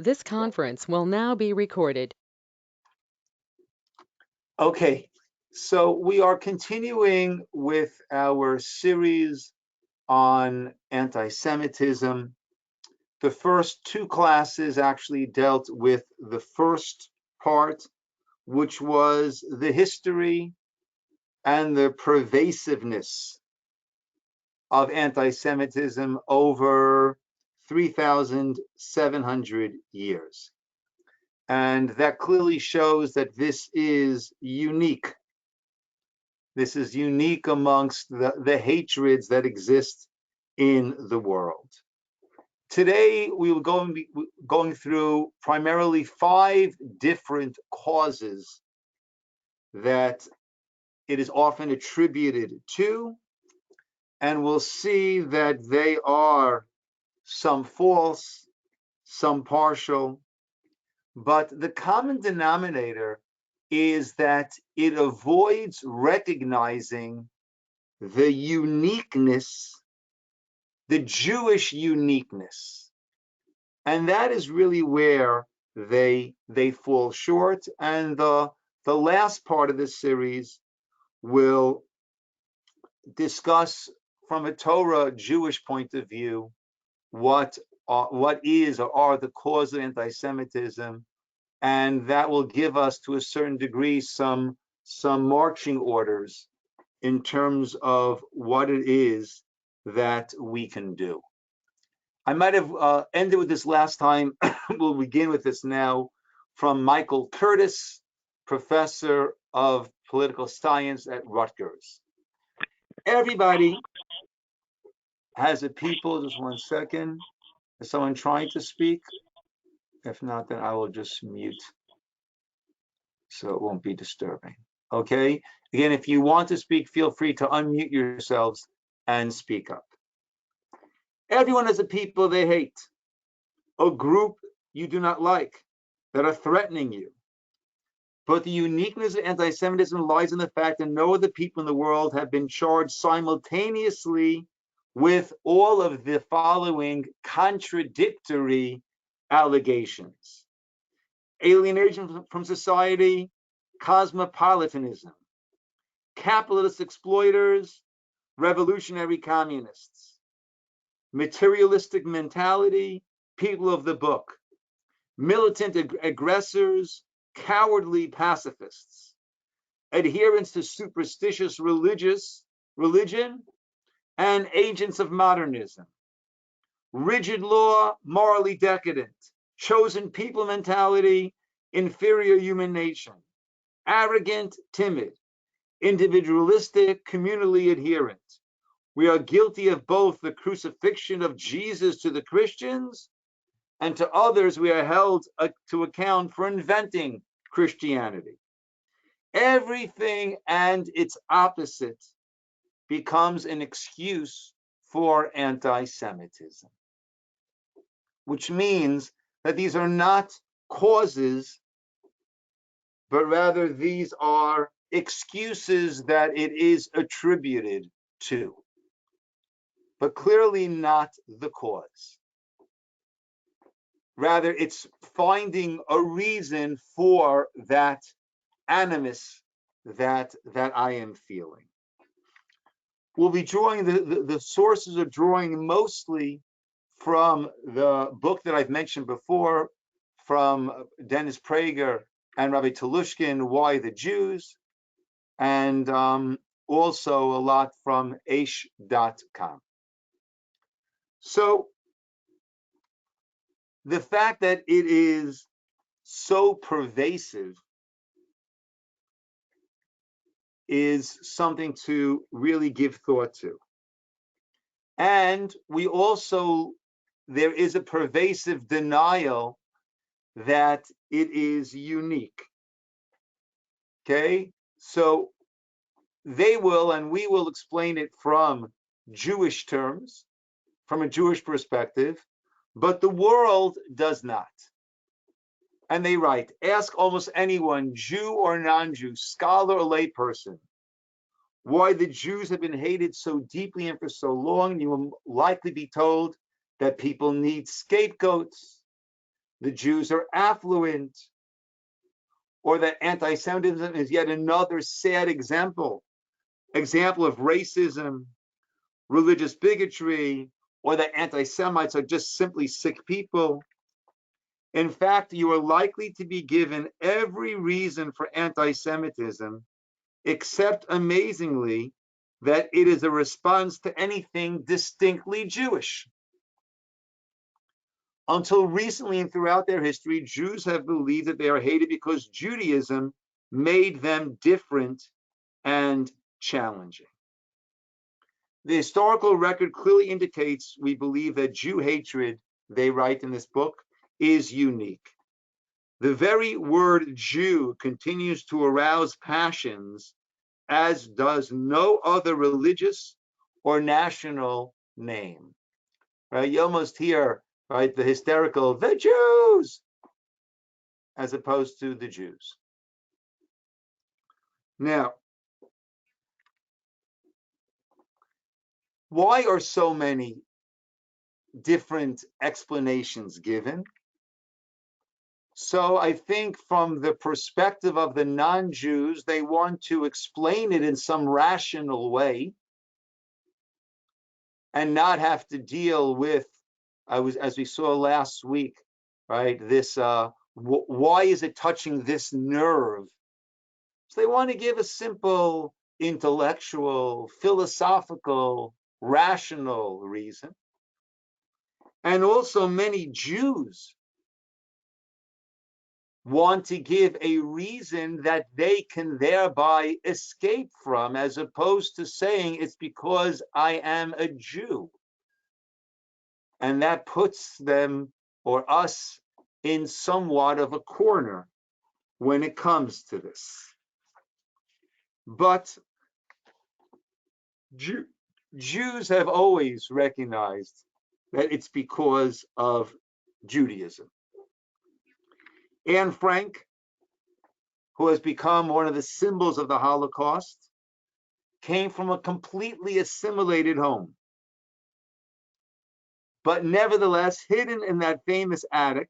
This conference will now be recorded. Okay, so we are continuing with our series on anti-Semitism. The first two classes actually dealt with the first part, which was the history and the pervasiveness of anti-Semitism over 3,700 years. And that clearly shows that this is unique. This is unique amongst the hatreds that exist in the world. Today, we will be going through primarily 5 different causes that it is often attributed to, and we'll see that they are some false, some partial, but the common denominator is that it avoids recognizing the uniqueness, the Jewish uniqueness. And that is really where they fall short. And the last part of this series will discuss from a Torah Jewish point of view what is or are the causes of anti-Semitism, and that will give us to a certain degree some marching orders in terms of what it is that we can do. I might have ended with this last time. We'll begin with this now from Michael Curtis, professor of political science at Rutgers. Everybody has a people. Just one second. Is someone trying to speak? If not, then I will just mute so it won't be disturbing. Okay? Again, if you want to speak, feel free to unmute yourselves and speak up. Everyone has a people they hate, a group you do not like, that are threatening you. But the uniqueness of anti-Semitism lies in the fact that no other people in the world have been charged simultaneously with all of the following contradictory allegations: alienation from society, cosmopolitanism, capitalist exploiters, revolutionary communists, materialistic mentality, people of the book, militant aggressors, cowardly pacifists, adherents to superstitious religion, and agents of modernism, rigid law, morally decadent, chosen people mentality, inferior human nature, arrogant, timid, individualistic, communally adherent. We are guilty of both the crucifixion of Jesus to the Christians, and to others we are held to account for inventing Christianity. Everything and its opposite becomes an excuse for anti-Semitism, which means that these are not causes, but rather these are excuses that it is attributed to, but clearly not the cause. Rather, it's finding a reason for that animus that I am feeling. We'll be drawing the sources are drawing mostly from the book that I've mentioned before, from Dennis Prager and Rabbi Telushkin, Why the Jews, and also a lot from Aish.com. So the fact that it is so pervasive is something to really give thought to. And there is a pervasive denial that it is unique. Okay, so they will, and we will explain it from Jewish terms, from a Jewish perspective, but the world does not. And they write, ask almost anyone, Jew or non-Jew, scholar or layperson, why the Jews have been hated so deeply and for so long. You will likely be told that people need scapegoats, the Jews are affluent, or that anti-Semitism is yet another sad example of racism, religious bigotry, or that anti-Semites are just simply sick people. In fact, you are likely to be given every reason for anti-Semitism, except amazingly, that it is a response to anything distinctly Jewish. Until recently and throughout their history, Jews have believed that they are hated because Judaism made them different and challenging. The historical record clearly indicates we believe that Jew hatred, they write in this book, is unique. The very word Jew continues to arouse passions, as does no other religious or national name. Right? You almost hear, right, the hysterical, the Jews, as opposed to the Jews. Now, why are so many different explanations given? So I think from the perspective of the non-Jews, they want to explain it in some rational way and not have to deal with, as we saw last week, right? This, why is it touching this nerve? So they want to give a simple, intellectual, philosophical, rational reason. And also many Jews want to give a reason that they can thereby escape from, as opposed to saying it's because I am a Jew. And that puts them or us in somewhat of a corner when it comes to this. But Jews have always recognized that it's because of Judaism. Anne Frank, who has become one of the symbols of the Holocaust, came from a completely assimilated home. But nevertheless, hidden in that famous attic,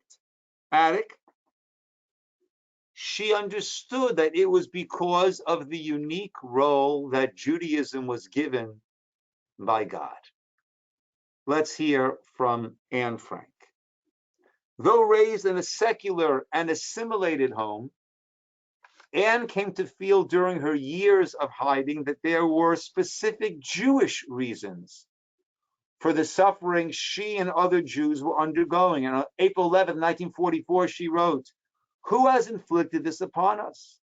she understood that it was because of the unique role that Judaism was given by God. Let's hear from Anne Frank. Though raised in a secular and assimilated home, Anne came to feel during her years of hiding that there were specific Jewish reasons for the suffering she and other Jews were undergoing. And on April 11, 1944, she wrote, "Who has inflicted this upon us?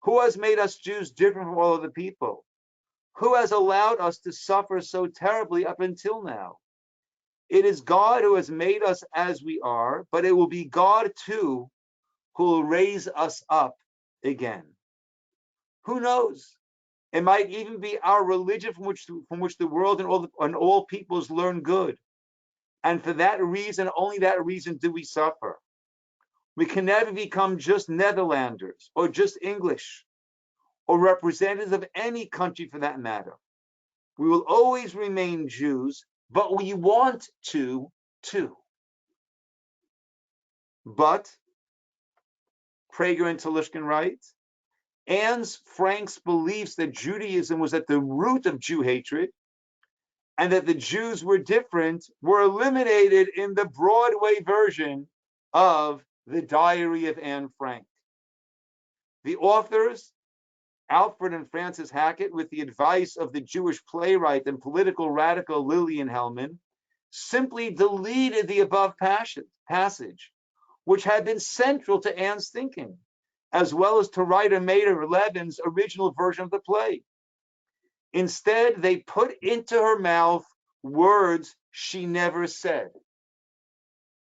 Who has made us Jews different from all other people? Who has allowed us to suffer so terribly up until now? It is God who has made us as we are, but it will be God too who will raise us up again. Who knows? It might even be our religion from which the world and all peoples learn good. And for that reason, only that reason, do we suffer. We can never become just Netherlanders or just English or representatives of any country for that matter. We will always remain Jews, but we want to too." But, Prager and Telushkin write, Anne Frank's beliefs that Judaism was at the root of Jew hatred and that the Jews were different were eliminated in the Broadway version of The Diary of Anne Frank. The authors, Alfred and Frances Hackett, with the advice of the Jewish playwright and political radical Lillian Hellman, simply deleted the above passage, which had been central to Anne's thinking, as well as to writer Maida Levin's original version of the play. Instead, they put into her mouth words she never said,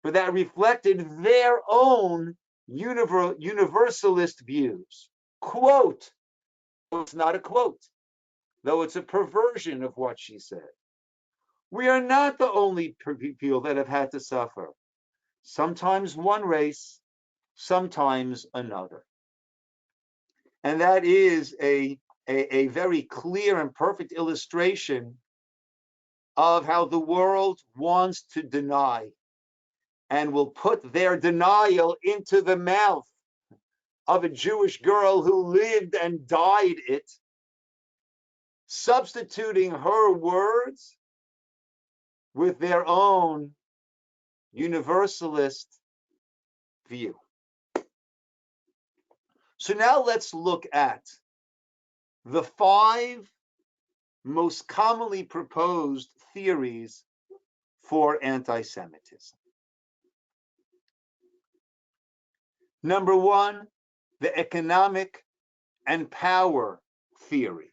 but that reflected their own universalist views. Quote, it's not a quote, though it's a perversion of what she said. "We are not the only people that have had to suffer. Sometimes one race, sometimes another." And that is a very clear and perfect illustration of how the world wants to deny and will put their denial into the mouth of a Jewish girl who lived and died it, substituting her words with their own universalist view. So now let's look at the 5 most commonly proposed theories for anti-Semitism. Number 1, the economic and power theory.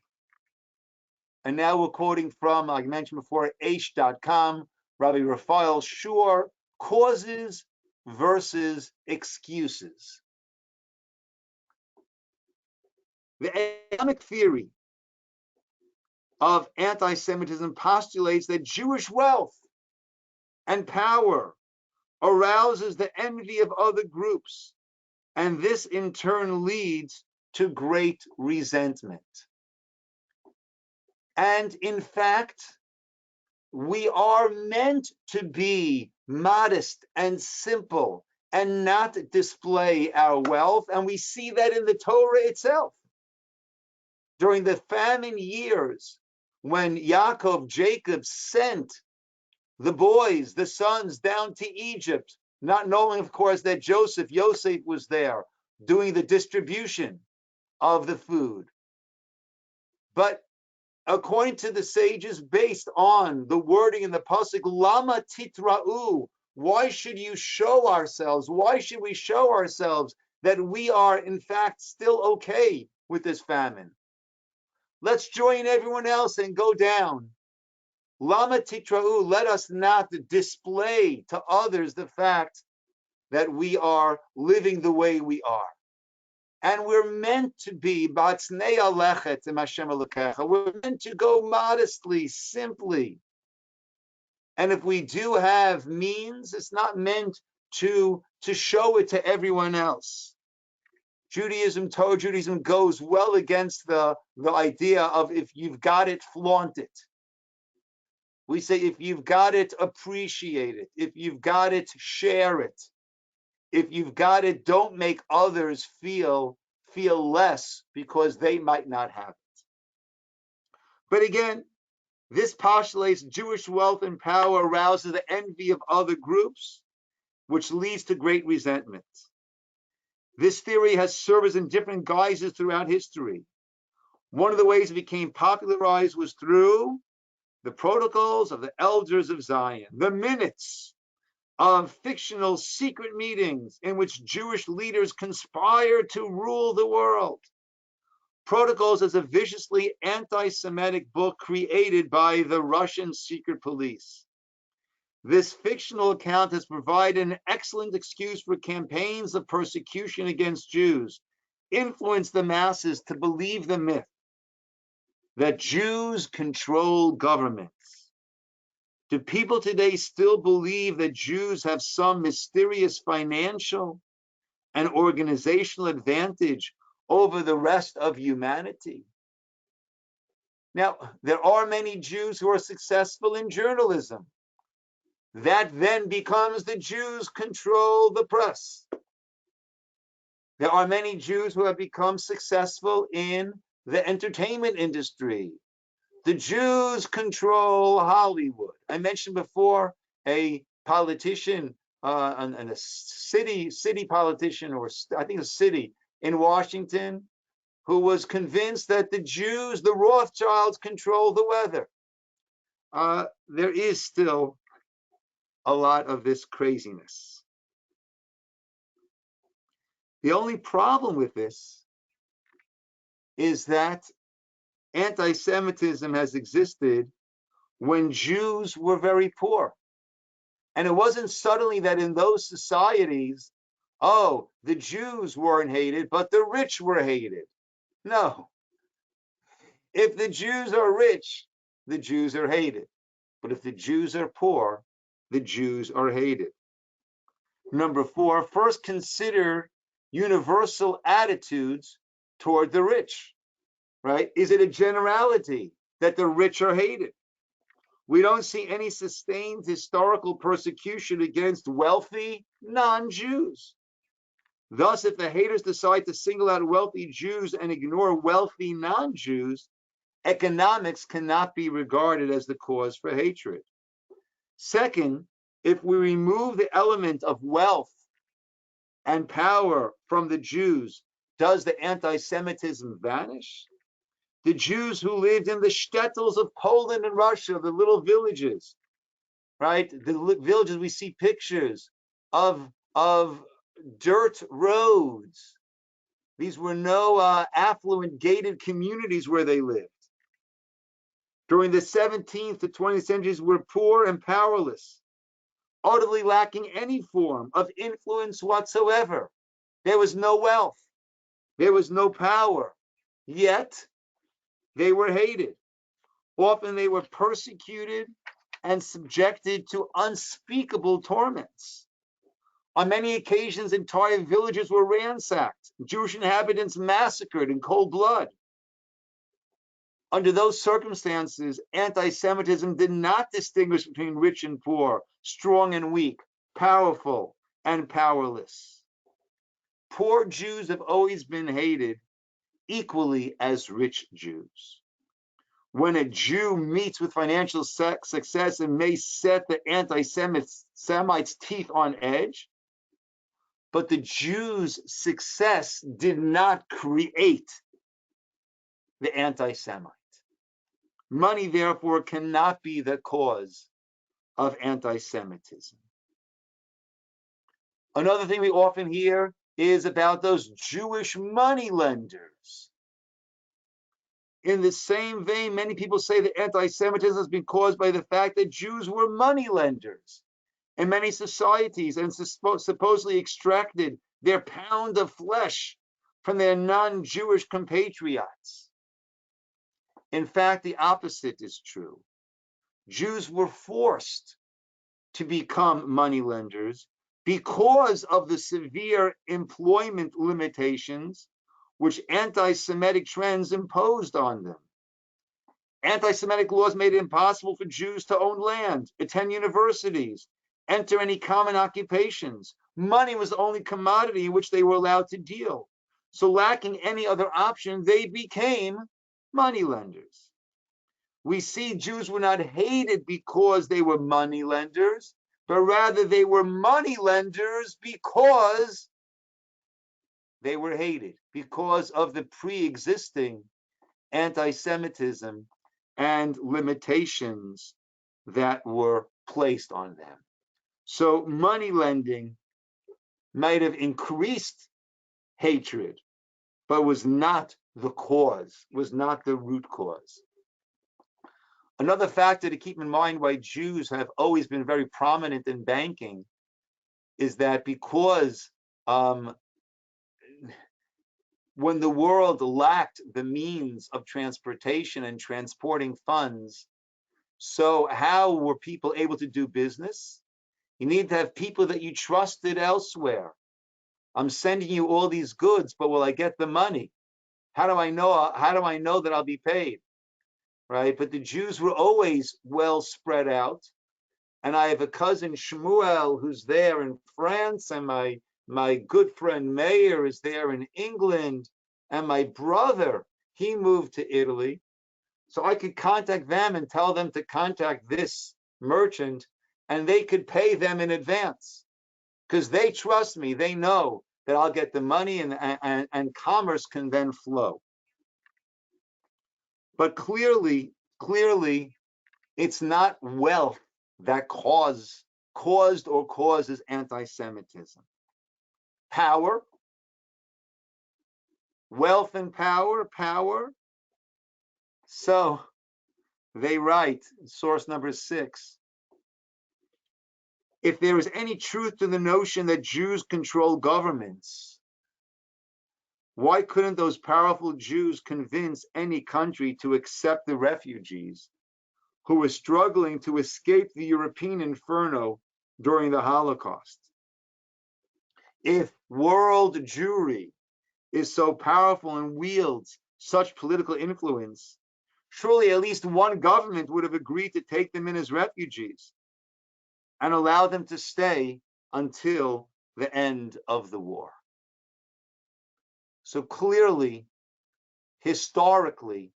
And now we're quoting from, like I mentioned before, H.com, Rabbi Raphael Schur, causes versus excuses. The economic theory of anti-Semitism postulates that Jewish wealth and power arouses the envy of other groups, and this in turn leads to great resentment. And in fact, we are meant to be modest and simple and not display our wealth, and we see that in the Torah itself. During the famine years, when Jacob sent the boys, the sons, down to Egypt, not knowing, of course, that Yosef was there doing the distribution of the food. But according to the sages, based on the wording in the pasuk, Lama titra'u, why should you show ourselves? Why should we show ourselves that we are, in fact, still okay with this famine? Let's join everyone else and go down. Lama titra'u, let us not display to others the fact that we are living the way we are. And we're meant to be, we're meant to go modestly, simply. And if we do have means, it's not meant to show it to everyone else. Torah Judaism goes well against the idea of if you've got it, flaunt it. We say if you've got it, appreciate it. If you've got it, share it. If you've got it, don't make others feel less because they might not have it. But again, this postulates Jewish wealth and power arouses the envy of other groups, which leads to great resentment. This theory has served in different guises throughout history. One of the ways it became popularized was through the protocols of the elders of Zion, the minutes of fictional secret meetings in which Jewish leaders conspired to rule the world. Protocols is a viciously anti-Semitic book created by the Russian secret police. This fictional account has provided an excellent excuse for campaigns of persecution against Jews, influenced the masses to believe the myth that Jews control governments. Do people today still believe that Jews have some mysterious financial and organizational advantage over the rest of humanity? Now, there are many Jews who are successful in journalism. That then becomes the Jews control the press. There are many Jews who have become successful in the entertainment industry. The Jews control Hollywood. I mentioned before a politician, and a city politician, or I think a city in Washington, who was convinced that the Jews, the Rothschilds, control the weather. There is still a lot of this craziness. The only problem with this is that anti-Semitism has existed when Jews were very poor. And it wasn't suddenly that in those societies, the Jews weren't hated, but the rich were hated. No. If the Jews are rich, the Jews are hated. But if the Jews are poor, the Jews are hated. Number 4, first consider universal attitudes toward the rich, right? Is it a generality that the rich are hated? We don't see any sustained historical persecution against wealthy non-Jews. Thus, if the haters decide to single out wealthy Jews and ignore wealthy non-Jews, economics cannot be regarded as the cause for hatred. Second, if we remove the element of wealth and power from the Jews, does the anti-Semitism vanish? The Jews who lived in the shtetls of Poland and Russia, the little villages, right? The villages we see pictures of dirt roads. These were no affluent gated communities where they lived. During the 17th to 20th centuries, were poor and powerless, utterly lacking any form of influence whatsoever. There was no wealth. There was no power. Yet, they were hated. Often they were persecuted and subjected to unspeakable torments. On many occasions, entire villages were ransacked, Jewish inhabitants massacred in cold blood. Under those circumstances, anti-Semitism did not distinguish between rich and poor, strong and weak, powerful and powerless. Poor Jews have always been hated equally as rich Jews. When a Jew meets with financial success, it may set the anti-Semites' teeth on edge, but the Jews' success did not create the anti-Semite. Money, therefore, cannot be the cause of anti-Semitism. Another thing we often hear is about those Jewish money lenders. In the same vein, many people say that anti-Semitism has been caused by the fact that Jews were money lenders in many societies and supposedly extracted their pound of flesh from their non-Jewish compatriots. In fact, the opposite is true. Jews were forced to become moneylenders because of the severe employment limitations which anti-Semitic trends imposed on them. Anti-Semitic laws made it impossible for Jews to own land, attend universities, enter any common occupations. Money was the only commodity in which they were allowed to deal. So lacking any other option, they became moneylenders. We see Jews were not hated because they were moneylenders, but rather they were moneylenders because they were hated, because of the pre-existing anti-Semitism and limitations that were placed on them. So money lending might have increased hatred, but was not the cause, was not the root cause. Another factor to keep in mind why Jews have always been very prominent in banking is that because when the world lacked the means of transportation and transporting funds, so how were people able to do business? You need to have people that you trusted elsewhere. I'm sending you all these goods, but will I get the money? How do I know that I'll be paid? Right? But the Jews were always well spread out. And I have a cousin, Shmuel, who's there in France, and my good friend Meir is there in England, and my brother, he moved to Italy. So I could contact them and tell them to contact this merchant, and they could pay them in advance because they trust me. They know that I'll get the money, and commerce can then flow. But clearly, it's not wealth that caused or causes anti-Semitism. Power, wealth and power. So they write, source number 6, if there is any truth to the notion that Jews control governments, why couldn't those powerful Jews convince any country to accept the refugees who were struggling to escape the European inferno during the Holocaust? If world Jewry is so powerful and wields such political influence, Surely at least one government would have agreed to take them in as refugees and allow them to stay until the end of the war. So clearly, historically,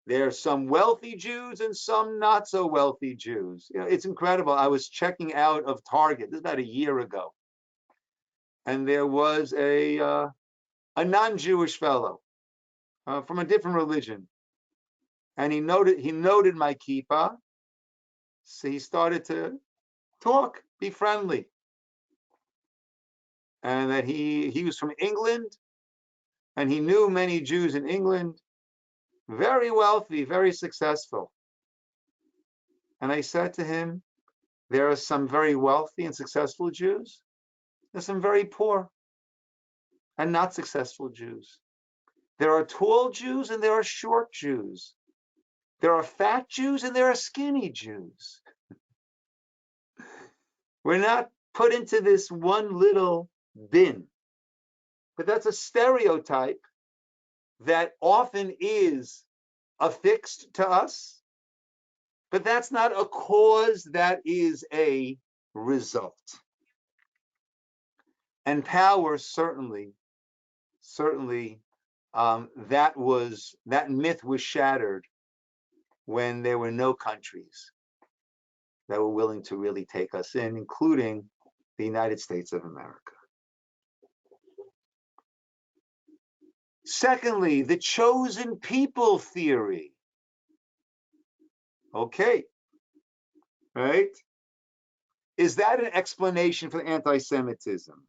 there are some wealthy Jews and some not so wealthy Jews. It's incredible. I was checking out of Target, this is about a year ago, and there was a non-Jewish fellow from a different religion, and he noted my kippah, so he started to talk, be friendly, and that he was from England, and he knew many Jews in England, very wealthy, very successful. And I said to him, there are some very wealthy and successful Jews. There's some very poor and not successful Jews. There are tall Jews and there are short Jews. There are fat Jews and there are skinny Jews. We're not put into this one little bin. But that's a stereotype that often is affixed to us, but that's not a cause, that is a result. And power, certainly, that myth was shattered when there were no countries that were willing to really take us in, including the United States of America. Secondly, the chosen people theory. Okay, right? Is that an explanation for anti-Semitism?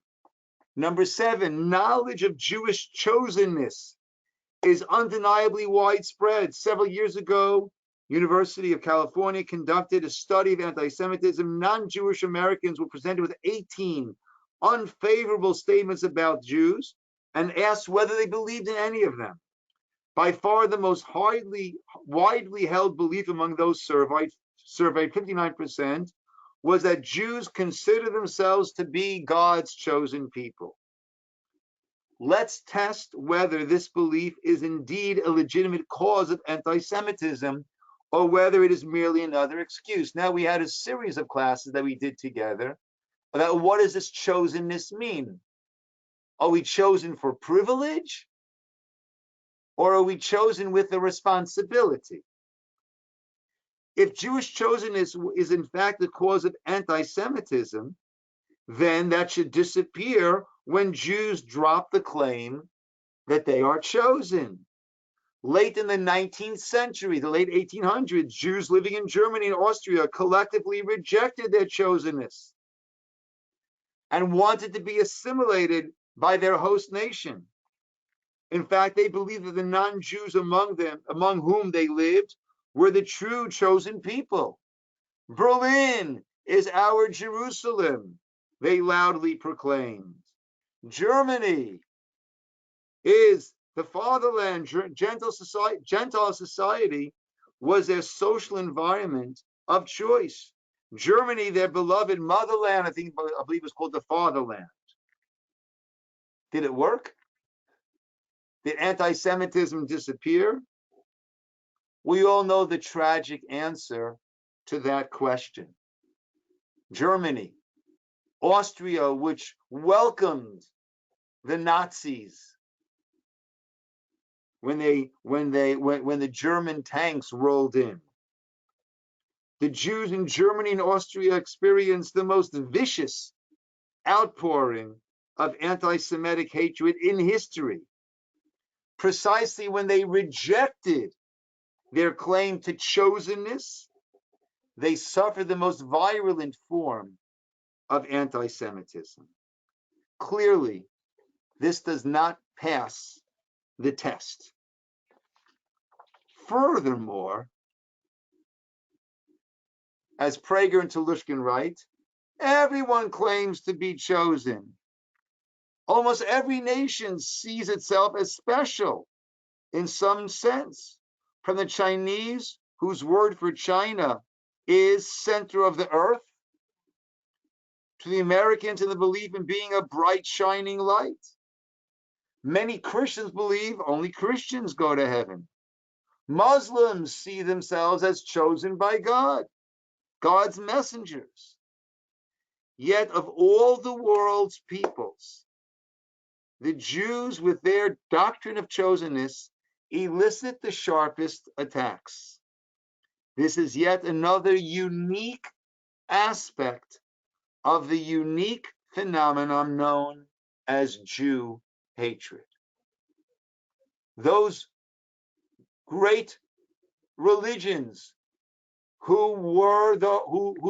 Number 7, knowledge of Jewish chosenness is undeniably widespread. Several years ago, University of California conducted a study of anti-Semitism. Non-Jewish Americans were presented with 18 unfavorable statements about Jews and asked whether they believed in any of them. By far the most widely held belief among those surveyed, 59%, was that Jews consider themselves to be God's chosen people. Let's test whether this belief is indeed a legitimate cause of anti-Semitism or whether it is merely another excuse. Now, we had a series of classes that we did together about what does this chosenness mean? Are we chosen for privilege? Or are we chosen with a responsibility? If Jewish chosenness is in fact the cause of anti-Semitism, then that should disappear when Jews drop the claim that they are chosen. Late in the 19th century, the late 1800s, Jews living in Germany and Austria collectively rejected their chosenness and wanted to be assimilated by their host nation. In fact, they believed that the non-Jews among whom they lived, were the true chosen people. Berlin is our Jerusalem, they loudly proclaimed. Germany is the fatherland. Gentile society was their social environment of choice. Germany, their beloved motherland, I believe it was called the fatherland. Did it work? Did anti-Semitism disappear? We all know the tragic answer to that question. Germany, Austria, which welcomed the Nazis when the German tanks rolled in. The Jews in Germany and Austria experienced the most vicious outpouring of anti-Semitic hatred in history, precisely when they rejected their claim to chosenness. They suffered the most virulent form of anti-Semitism. Clearly, this does not pass the test. Furthermore, as Prager and Telushkin write, everyone claims to be chosen. Almost every nation sees itself as special in some sense, from the Chinese, whose word for China is center of the earth, to the Americans in the belief in being a bright, shining light. Many Christians believe only Christians go to heaven. Muslims see themselves as chosen by God, God's messengers. Yet of all the world's peoples, the Jews, with their doctrine of chosenness, elicit the sharpest attacks. This is yet another unique aspect of the unique phenomenon known as Jew hatred. Those great religions who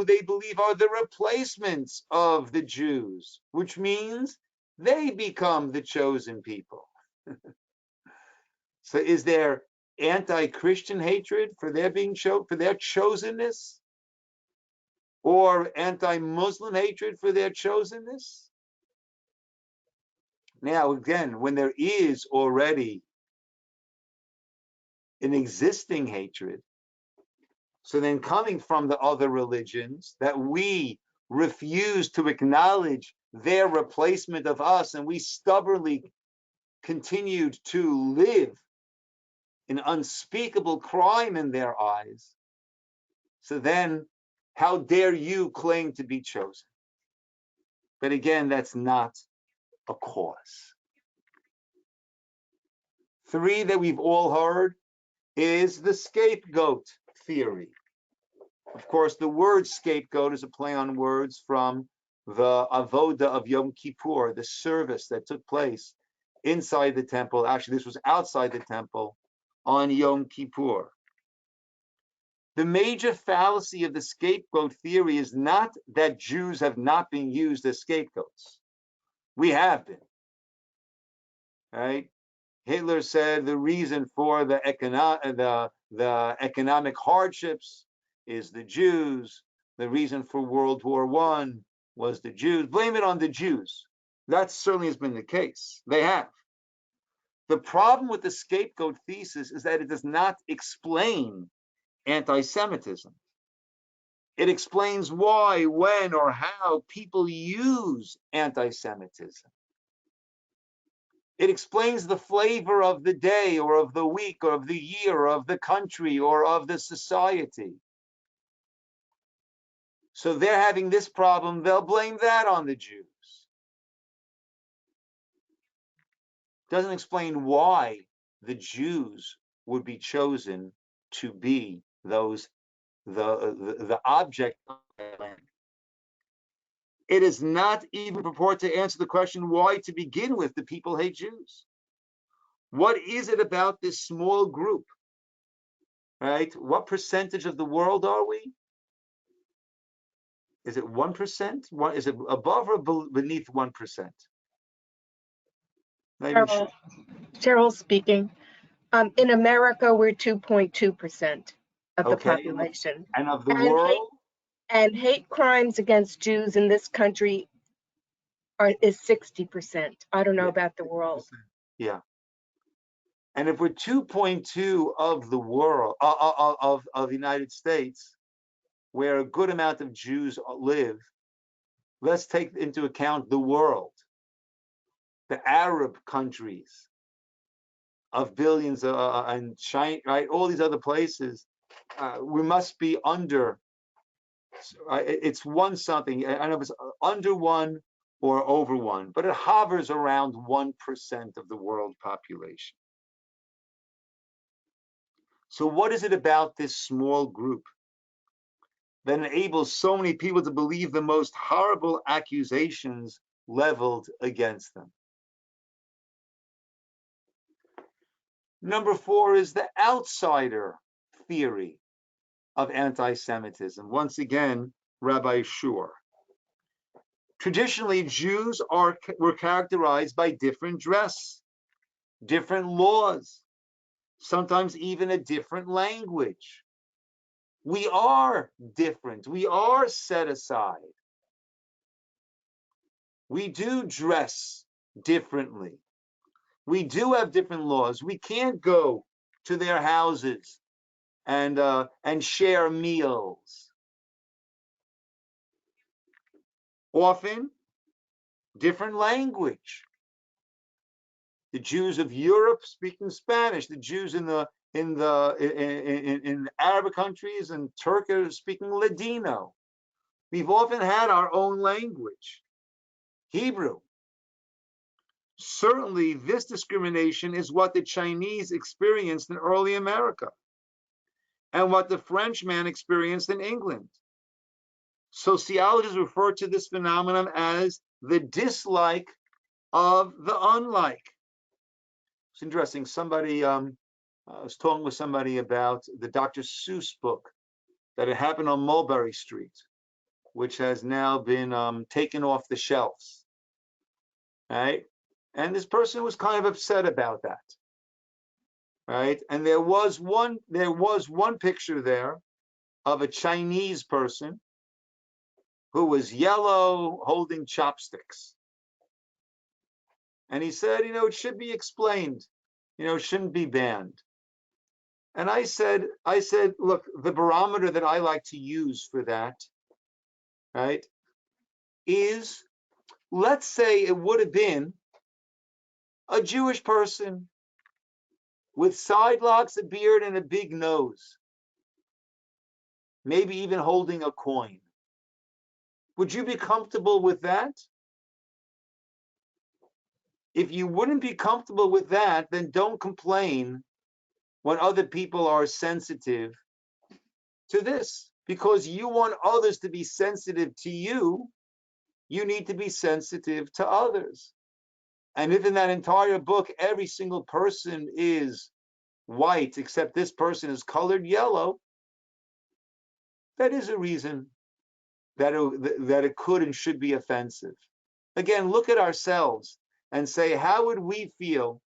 they believe are the replacements of the Jews, which means they become the chosen people. So is there anti-Christian hatred for their for their chosenness, or anti-Muslim hatred for their chosenness? Now, again, when there is already an existing hatred, so then coming from the other religions that we refuse to acknowledge their replacement of us, and we stubbornly continued to live in unspeakable crime in their eyes, so then how dare you claim to be chosen? But again, that's not a cause. 3 that we've all heard is the scapegoat theory. Of course, the word scapegoat is a play on words from the avoda of Yom Kippur, the service that took place inside the temple. Actually, this was outside the temple on Yom Kippur. The major fallacy of the scapegoat theory is not that Jews have not been used as scapegoats. We have been, right? Hitler said the reason for the economic hardships is the Jews. The reason for World War I was the Jews. Blame it on the Jews. That certainly has been the case. They have. The problem with the scapegoat thesis is that it does not explain anti-Semitism. It explains why, when, or how people use anti-Semitism. It explains the flavor of the day, or of the week, or of the year, or of the country, or of the society. So they're having this problem, they'll blame that on the Jews. Doesn't explain why the Jews would be chosen to be the object of that land. It is not even purport to answer the question why, to begin with, the people hate Jews. What is it about this small group? Right? What percentage of the world are we? Is it 1%? What is it, above or beneath 1%? Not even sure. Cheryl speaking. In America, we're 2.2% of the Okay. population. And of the world? Hate crimes against Jews in this country is 60%. I don't know about the world. Yeah. And if we're 2.2 of the world, of the United States, where a good amount of Jews live, let's take into account the world, the Arab countries of billions, and China, right? All these other places, we must be under. It's one something. I don't know if it's under 1 or over 1, but it hovers around 1% of the world population. So what is it about this small group that enables so many people to believe the most horrible accusations leveled against them? Number 4 is the outsider theory of anti-Semitism. Once again, Rabbi Shur. Traditionally, Jews were characterized by different dress, different laws, sometimes even a different language. We are different. We are set aside. We do dress differently. We do have different laws. We can't go to their houses and share meals. Often, different language. The Jews of Europe speaking Spanish. The Jews in in the Arab countries and Turkey speaking Ladino. We've often had our own language, Hebrew. Certainly, this discrimination is what the Chinese experienced in early America and what the Frenchman experienced in England. Sociologists refer to this phenomenon as the dislike of the unlike. It's interesting. Somebody, I was talking with somebody about the Dr. Seuss book that had happened on Mulberry Street, which has now been taken off the shelves, right? And this person was kind of upset about that, right? And there was one picture there of a Chinese person who was yellow holding chopsticks. And he said, it should be explained, it shouldn't be banned. And I said, look, the barometer that I like to use for that, right, is, let's say it would have been a Jewish person with side locks, a beard, and a big nose, maybe even holding a coin. Would you be comfortable with that? If you wouldn't be comfortable with that, then don't complain when other people are sensitive to this. Because you want others to be sensitive to you, you need to be sensitive to others. And if in that entire book, every single person is white, except this person is colored yellow, that is a reason that it could and should be offensive. Again, look at ourselves and say, how would we feel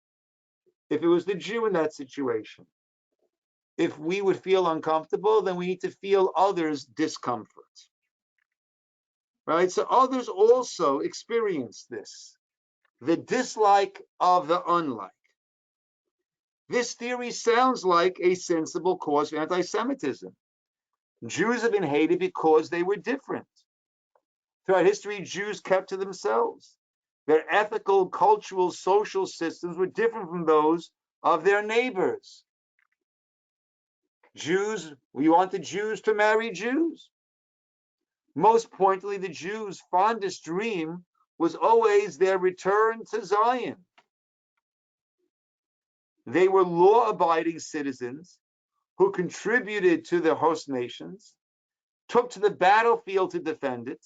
if it was the Jew in that situation? If we would feel uncomfortable, then we need to feel others' discomfort. Right? So others also experience this, the dislike of the unlike. This theory sounds like a sensible cause for anti-Semitism. Jews have been hated because they were different. Throughout history, Jews kept to themselves. Their ethical, cultural, social systems were different from those of their neighbors. We want the Jews to marry Jews. Most pointedly, the Jews' fondest dream was always their return to Zion. They were law-abiding citizens who contributed to their host nations, took to the battlefield to defend it,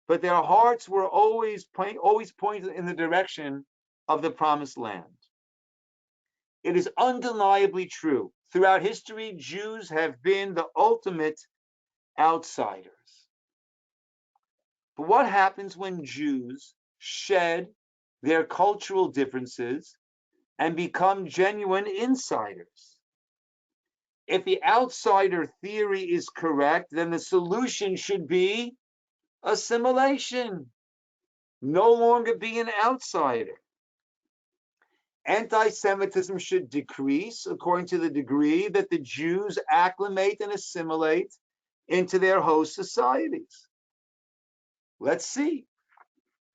but their hearts were always pointed in the direction of the promised land. It is undeniably true. Throughout history, Jews have been the ultimate outsiders. But what happens when Jews shed their cultural differences and become genuine insiders? If the outsider theory is correct, then the solution should be assimilation. No longer be an outsider. Anti-Semitism should decrease according to the degree that the Jews acclimate and assimilate into their host societies. Let's see.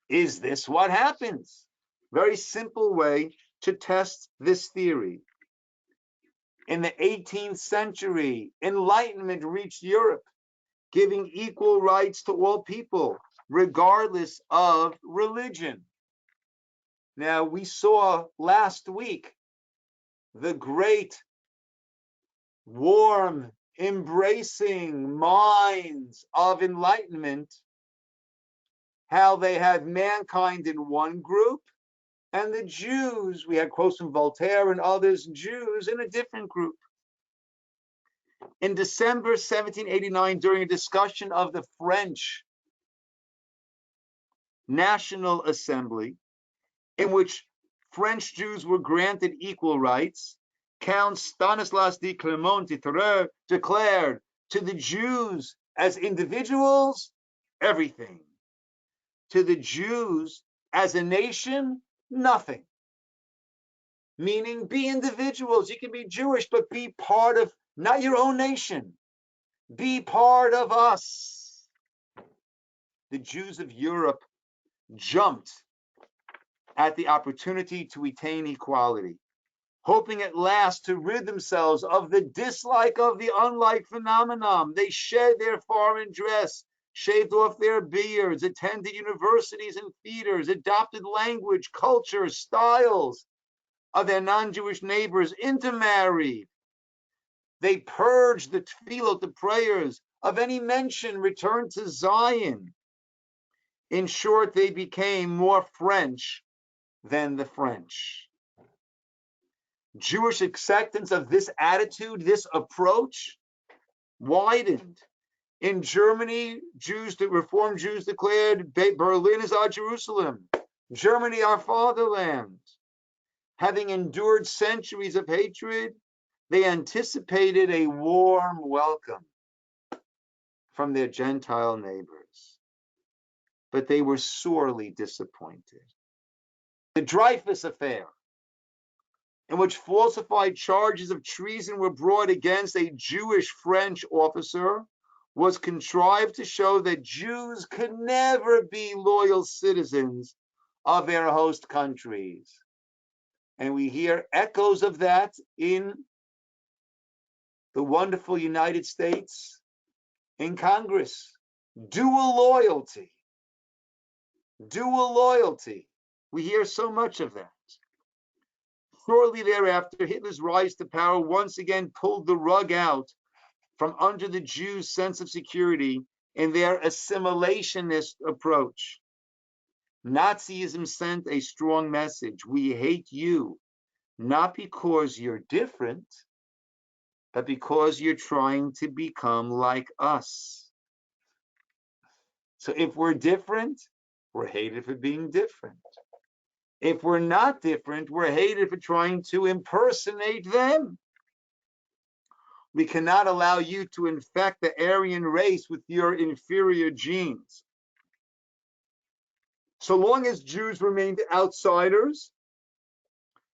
Is this what happens? Very simple way to test this theory. In the 18th century, Enlightenment reached Europe, giving equal rights to all people, regardless of religion. Now, we saw last week the great, warm, embracing minds of Enlightenment, how they had mankind in one group, and the Jews, we had quotes from Voltaire and others, Jews in a different group. In December 1789, during a discussion of the French National Assembly, in which French Jews were granted equal rights, Count Stanislas de Clermont-Ferrand declared, to the Jews as individuals, everything. To the Jews as a nation, nothing. Meaning, be individuals. You can be Jewish, but be part of, not your own nation. Be part of us. The Jews of Europe jumped at the opportunity to attain equality. hoping at last to rid themselves of the dislike of the unlike phenomenon. They shed their foreign dress, shaved off their beards, attended universities and theaters, adopted language, culture, styles of their non-Jewish neighbors, intermarried. They purged the tefillot, the prayers of any mention, returned to Zion. In short, they became more French than the French. Jewish acceptance of this attitude, this approach, widened. In Germany, Reformed Jews declared Berlin is our Jerusalem, Germany our fatherland. Having endured centuries of hatred, they anticipated a warm welcome from their Gentile neighbors, but they were sorely disappointed. The Dreyfus Affair, in which falsified charges of treason were brought against a Jewish French officer, was contrived to show that Jews could never be loyal citizens of their host countries. And we hear echoes of that in the wonderful United States, in Congress. Dual loyalty. Dual loyalty. We hear so much of that. Shortly thereafter, Hitler's rise to power once again pulled the rug out from under the Jews' sense of security in their assimilationist approach. Nazism sent a strong message. We hate you, not because you're different, but because you're trying to become like us. So if we're different, we're hated for being different. If we're not different, we're hated for trying to impersonate them. We cannot allow you to infect the Aryan race with your inferior genes. So long as Jews remained outsiders,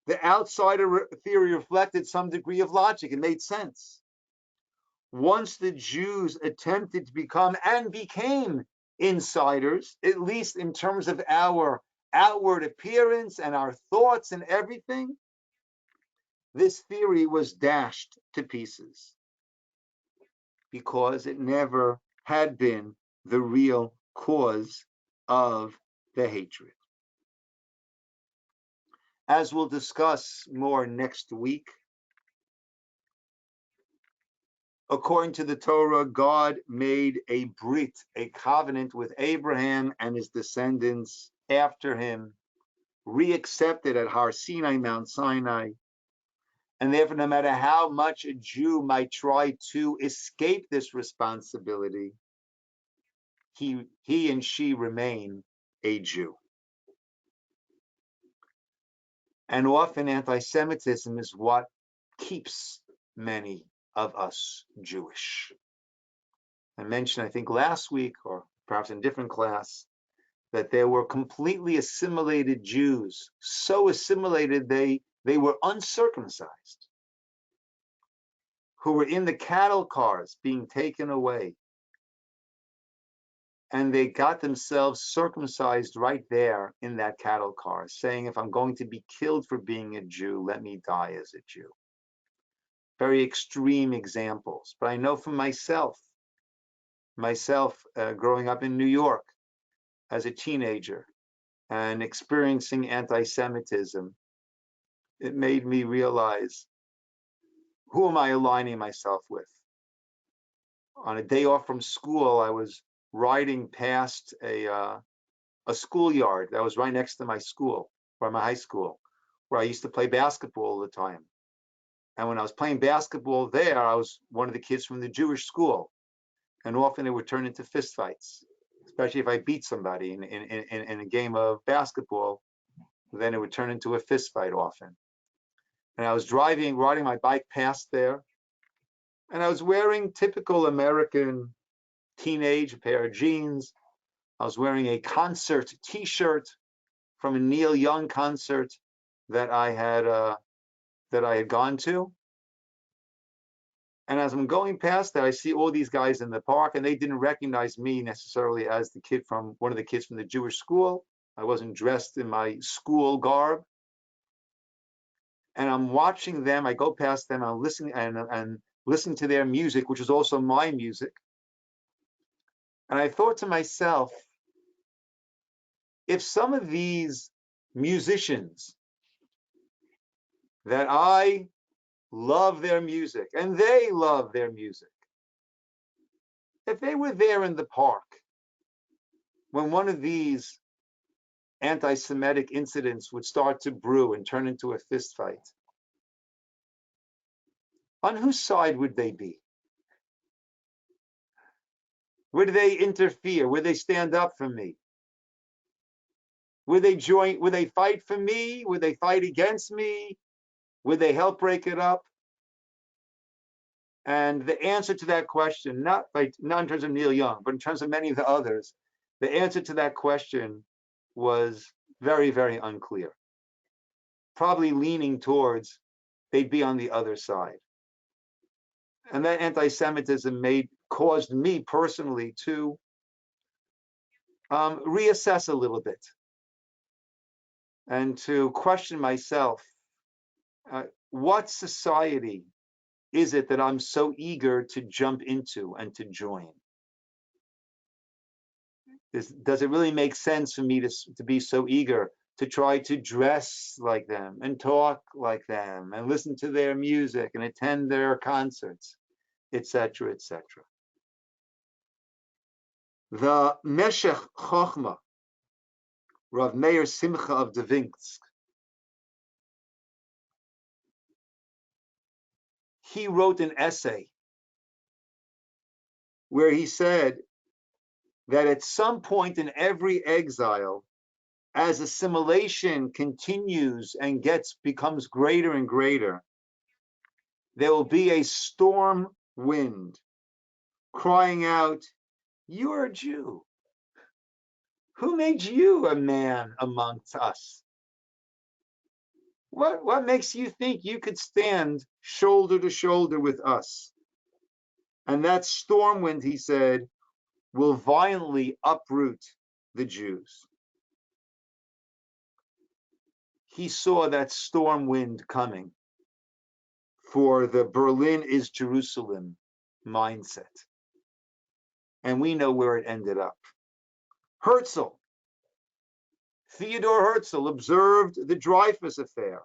the outsider theory reflected some degree of logic. It made sense. Once the Jews attempted to become and became insiders, at least in terms of our outward appearance and our thoughts and everything, this theory was dashed to pieces because it never had been the real cause of the hatred. As we'll discuss more next week, according to the Torah, God made a brit, a covenant with Abraham and his descendants after him, reaccepted at Har Sinai, Mount Sinai. And therefore, no matter how much a Jew might try to escape this responsibility, he and she remain a Jew. And often anti-Semitism is what keeps many of us Jewish. I mentioned, I think last week, or perhaps in a different class, that there were completely assimilated Jews, so assimilated they were uncircumcised, who were in the cattle cars being taken away. And they got themselves circumcised right there in that cattle car, saying, if I'm going to be killed for being a Jew, let me die as a Jew. Very extreme examples. But I know from myself growing up in New York as a teenager and experiencing anti-Semitism, it made me realize, who am I aligning myself with? On a day off from school, I was riding past a schoolyard that was right next to my school, or my high school, where I used to play basketball all the time. And when I was playing basketball there, I was one of the kids from the Jewish school. And often it would turn into fistfights, especially if I beat somebody in a game of basketball, then it would turn into a fistfight often. And I was riding my bike past there, and I was wearing typical American teenage pair of jeans. I was wearing a concert T-shirt from a Neil Young concert that I had gone to. And as I'm going past that, I see all these guys in the park, and they didn't recognize me necessarily as one of the kids from the Jewish school. I wasn't dressed in my school garb. and I'm watching them. I go past them, I'm listening and listening to their music, which is also my music. And I thought to myself, if some of these musicians that I love their music and they love their music, if they were there in the park when one of these anti-Semitic incidents would start to brew and turn into a fist fight, on whose side would they be? Would they interfere? Would they stand up for me? Would they join? Would they fight for me? Would they fight against me? Would they help break it up? And the answer to that question, not in terms of Neil Young, but in terms of many of the others, the answer to that question was very, very unclear. Probably leaning towards they'd be on the other side. And that anti-Semitism caused me personally to reassess a little bit and to question myself, what society is it that I'm so eager to jump into and to join? Does it really make sense for me to be so eager to try to dress like them and talk like them and listen to their music and attend their concerts, etc., etc.? The Meshech Chochma, Rav Meir Simcha of Dvinsk, he wrote an essay where he said that at some point in every exile, as assimilation continues and becomes greater and greater, there will be a storm wind crying out, "You're a Jew. Who made you a man amongst us? What makes you think you could stand shoulder to shoulder with us?" And that storm wind, he said, will violently uproot the Jews. He saw that storm wind coming for the Berlin is Jerusalem mindset. And we know where it ended up. Theodore Herzl observed the Dreyfus affair,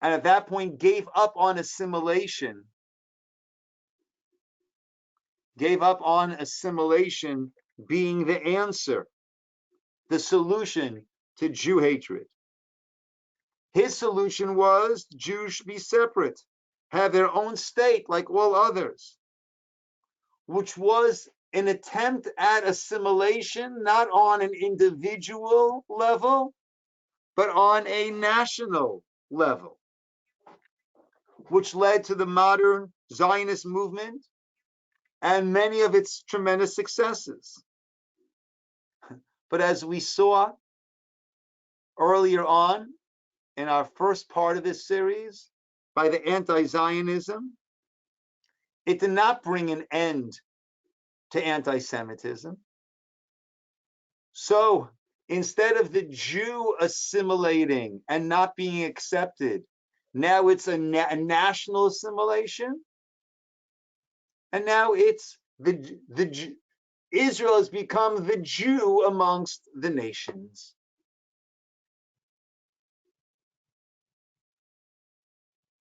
and at that point gave up on assimilation being the answer, the solution to Jew hatred. His solution was Jews should be separate, have their own state like all others, which was an attempt at assimilation, not on an individual level, but on a national level, which led to the modern Zionist movement and many of its tremendous successes. But as we saw earlier on in our first part of this series, by the anti-Zionism, it did not bring an end to anti-Semitism. So instead of the Jew assimilating and not being accepted, now it's a national assimilation. And now it's Israel has become the Jew amongst the nations.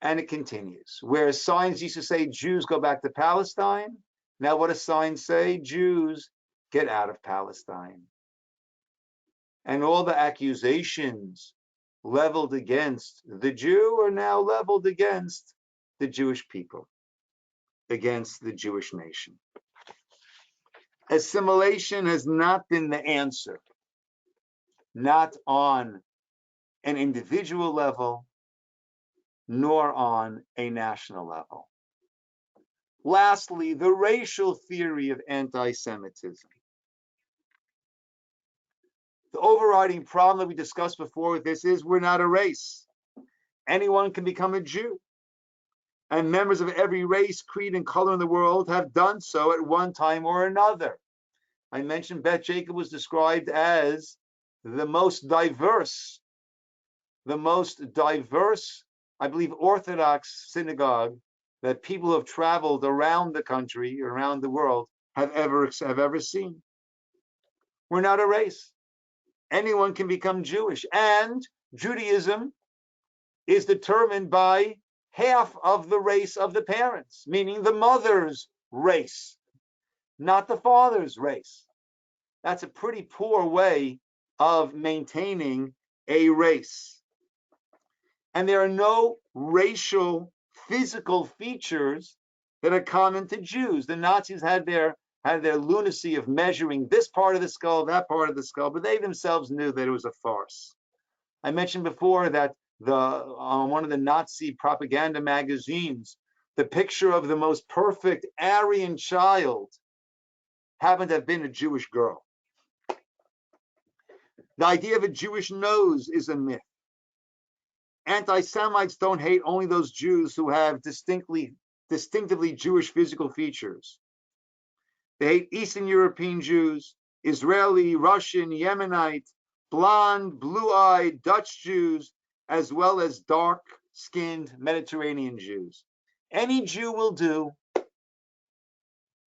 And it continues. Whereas signs used to say Jews go back to Palestine, now what does signs say? Jews get out of Palestine. And all the accusations leveled against the Jew are now leveled against the Jewish people, against the Jewish nation. Assimilation has not been the answer, not on an individual level, nor on a national level. Lastly, the racial theory of anti-Semitism. The overriding problem that we discussed before with this is we're not a race. Anyone can become a Jew. And members of every race, creed, and color in the world have done so at one time or another. I mentioned Beth Jacob was described as the most diverse the most diverse, I believe, Orthodox synagogue that people who have traveled around the country, around the world, have ever seen. We're not a race. Anyone can become Jewish. And Judaism is determined by half of the race of the parents, meaning the mother's race, not the father's race. That's a pretty poor way of maintaining a race. And there are no racial physical features that are common to Jews. The Nazis had their lunacy of measuring this part of the skull, that part of the skull, but they themselves knew that it was a farce. I mentioned before that on one of the Nazi propaganda magazines, the picture of the most perfect Aryan child happened to have been a Jewish girl. The idea of a Jewish nose is a myth. Anti-Semites don't hate only those Jews who have distinctively Jewish physical features. They hate Eastern European Jews, Israeli, Russian, Yemenite, blonde, blue-eyed Dutch Jews, as well as dark-skinned Mediterranean Jews. Any Jew will do.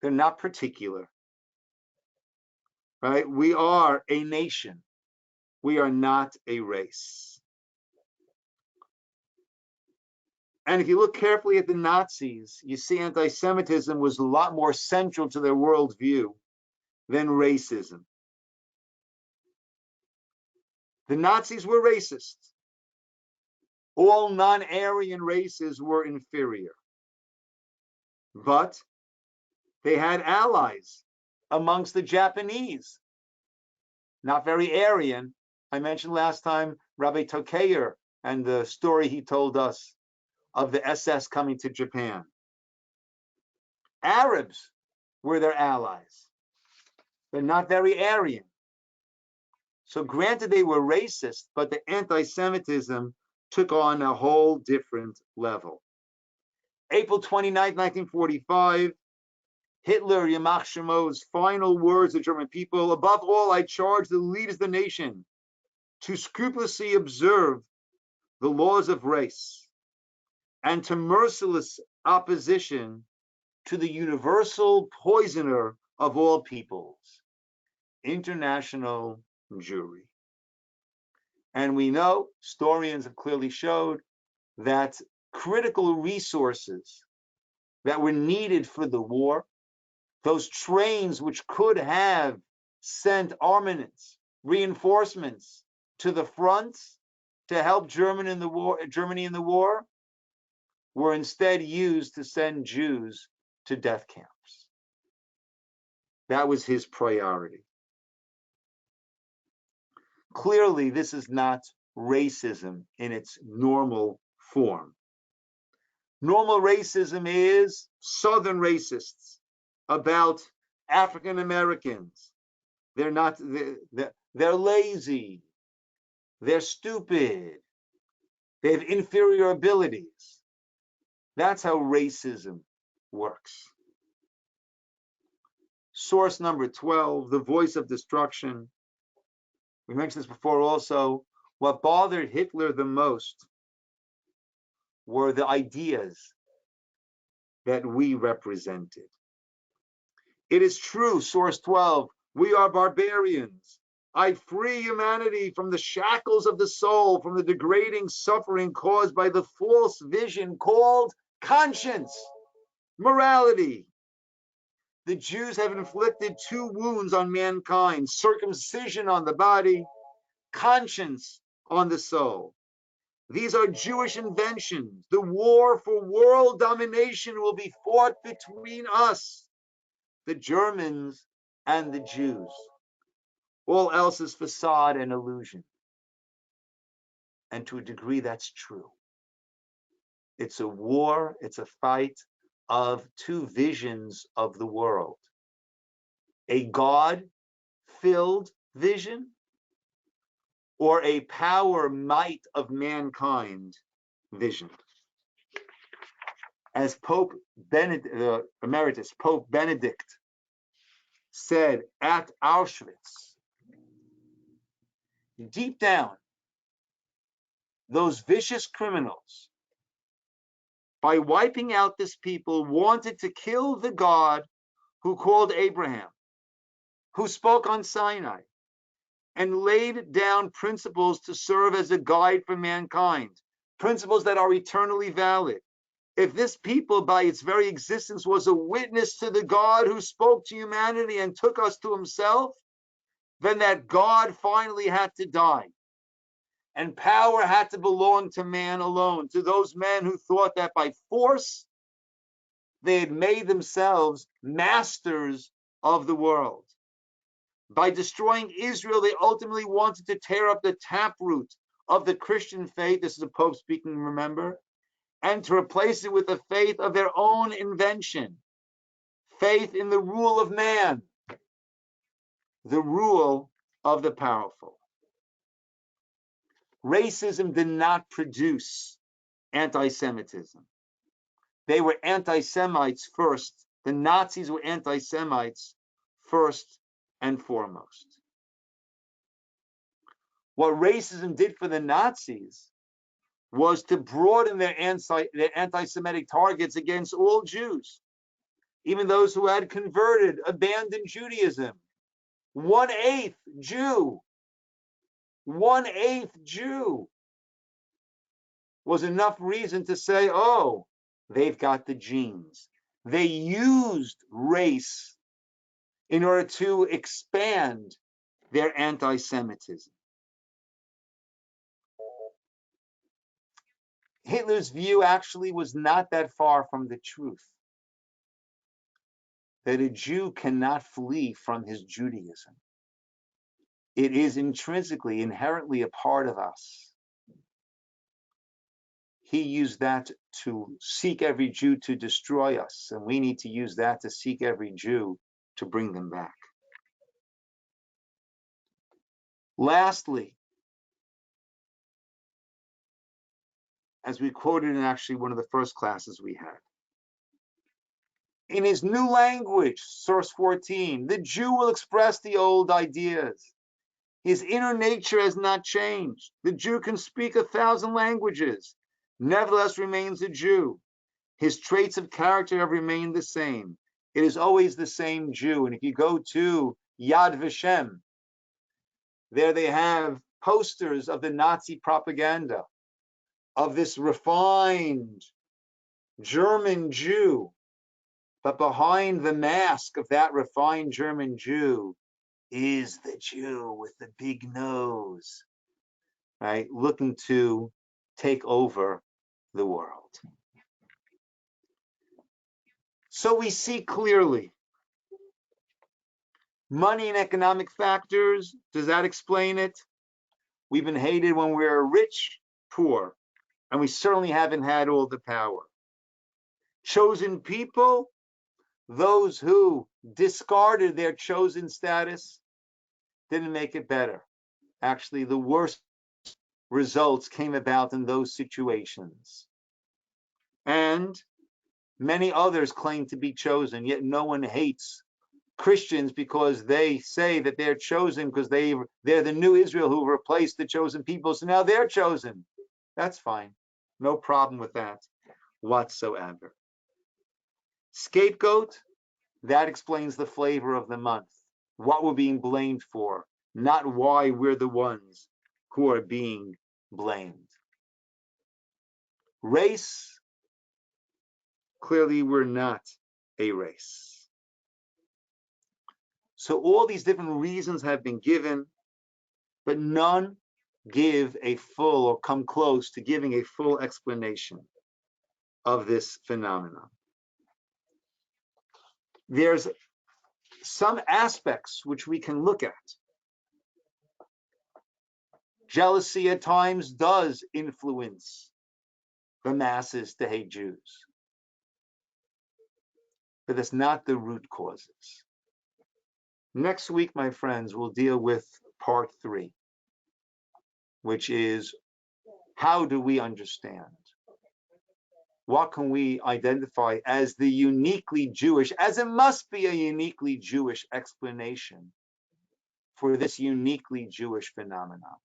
They're not particular. Right? We are a nation. We are not a race. And if you look carefully at the Nazis, you see anti-Semitism was a lot more central to their worldview than racism. The Nazis were racist. All non-Aryan races were inferior. But they had allies amongst the Japanese. Not very Aryan. I mentioned last time Rabbi Tokayer and the story he told us of the SS coming to Japan. Arabs were their allies. They're not very Aryan. So granted they were racist, but the anti-Semitism took on a whole different level. April 29, 1945, Hitler, Yamach Shemo's final words to German people: above all, I charge the leaders of the nation to scrupulously observe the laws of race and to merciless opposition to the universal poisoner of all peoples, international Jewry. And we know, historians have clearly showed, that critical resources that were needed for the war, those trains which could have sent armaments, reinforcements to the front to help Germany in the war, were instead used to send Jews to death camps. That was his priority. Clearly, this is not racism in its normal form. Normal racism is Southern racists about African Americans. They're lazy. They're stupid. They have inferior abilities. That's how racism works. Source number 12, the voice of destruction. We mentioned this before also. What bothered Hitler the most were the ideas that we represented. It is true, source 12, we are barbarians. I free humanity from the shackles of the soul, from the degrading suffering caused by the false vision called conscience, morality. The Jews have inflicted two wounds on mankind: circumcision on the body, conscience on the soul. These are Jewish inventions. The war for world domination will be fought between us, the Germans and the Jews. All else is facade and illusion. And to a degree, that's true. It's a war, it's a fight of two visions of the world. A God-filled vision, or a power might of mankind vision. As Pope Benedict, Emeritus Pope Benedict said at Auschwitz, deep down, those vicious criminals, by wiping out this people, wanted to kill the God who called Abraham, who spoke on Sinai, and laid down principles to serve as a guide for mankind, principles that are eternally valid. If this people, by its very existence, was a witness to the God who spoke to humanity and took us to himself, then that God finally had to die. And power had to belong to man alone, to those men who thought that by force they had made themselves masters of the world. By destroying Israel, they ultimately wanted to tear up the taproot of the Christian faith. This is the Pope speaking, remember? And to replace it with a faith of their own invention, faith in the rule of man, the rule of the powerful. Racism did not produce anti-Semitism. They were anti-Semites first. The Nazis were anti-Semites first and foremost. What racism did for the Nazis was to broaden their anti-Semitic targets against all Jews, even those who had converted, abandoned Judaism. 1/8 Jew, 1/8 Jew was enough reason to say, oh, they've got the genes. They used race in order to expand their anti-Semitism. Hitler's view actually was not that far from the truth, that a Jew cannot flee from his Judaism. It is intrinsically, inherently a part of us. He used that to seek every Jew to destroy us, and we need to use that to seek every Jew to bring them back. Lastly, as we quoted in actually one of the first classes we had, in his new language, source 14, the Jew will express the old ideas. His inner nature has not changed. The Jew can speak 1,000 languages, nevertheless remains a Jew. His traits of character have remained the same. It is always the same Jew. And if you go to Yad Vashem, there they have posters of the Nazi propaganda of this refined German Jew. But behind the mask of that refined German Jew is the Jew with the big nose, right? Looking to take over the world. So we see clearly money and economic factors. Does that explain it? We've been hated when we're rich, poor, and we certainly haven't had all the power. Chosen people, those who discarded their chosen status, didn't make it better. Actually, the worst results came about in those situations. And many others claim to be chosen, yet no one hates Christians because they say that they're chosen because they're the new Israel who replaced the chosen people. So now they're chosen. That's fine. No problem with that whatsoever. Scapegoat, that explains the flavor of the month. What we're being blamed for, not why we're the ones who are being blamed. Race, clearly we're not a race. So all these different reasons have been given, but none give a full or come close to giving a full explanation of this phenomenon. There's some aspects which we can look at. Jealousy at times does influence the masses to hate Jews, but that's not the root causes. Next week, my friends, we'll deal with part 3, which is how do we understand? What can we identify as the uniquely Jewish, as it must be a uniquely Jewish explanation for this uniquely Jewish phenomenon?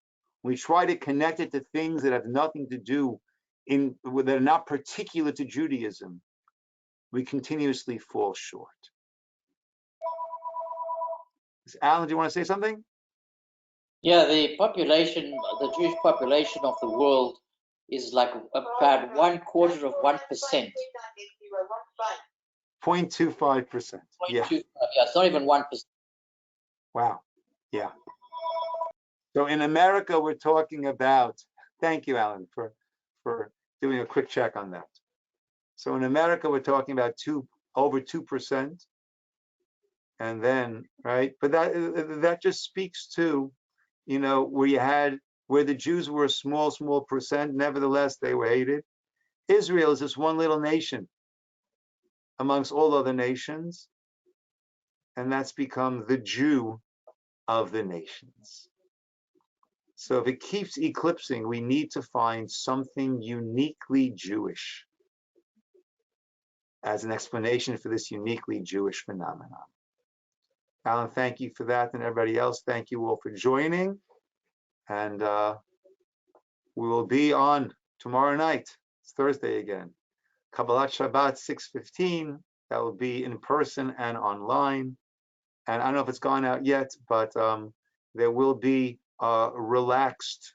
we try to connect it to things that have nothing to do that are not particular to Judaism, we continuously fall short. Alan, do you want to say something? Yeah, the Jewish population of the world is like about 1/4 of 1%. 0.25%. Yeah. Yeah, it's not even 1%. Wow. Yeah. So in America, we're talking about, thank you, Alan, for doing a quick check on that. So in America, we're talking about over 2%. And then, right, but that just speaks to, you know, where the Jews were a small percent, nevertheless, they were hated. Israel is just one little nation amongst all other nations, and that's become the Jew of the nations. So if it keeps eclipsing, we need to find something uniquely Jewish as an explanation for this uniquely Jewish phenomenon. Alan, thank you for that, and everybody else, thank you all for joining. And we will be on tomorrow night. It's Thursday again. Kabbalat Shabbat 6:15. That will be in person and online. And I don't know if it's gone out yet, but there will be relaxed,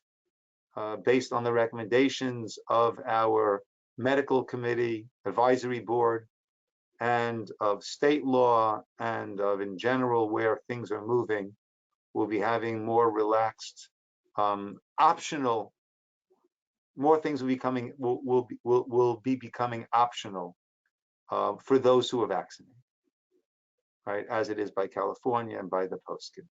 based on the recommendations of our medical committee, advisory board, and of state law, and of in general where things are moving. We'll be having more relaxed, optional. More things will be becoming optional for those who are vaccinated, right? As it is by California and by the postscript.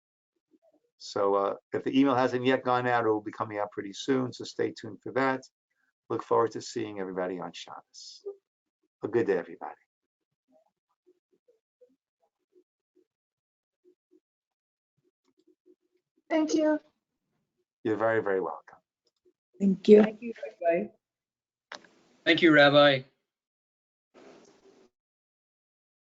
So if the email hasn't yet gone out, it will be coming out pretty soon. So stay tuned for that. Look forward to seeing everybody on Shabbos. A good day, everybody. Thank you. You're very, very welcome. Thank you. Thank you, Rabbi. Thank you, Rabbi.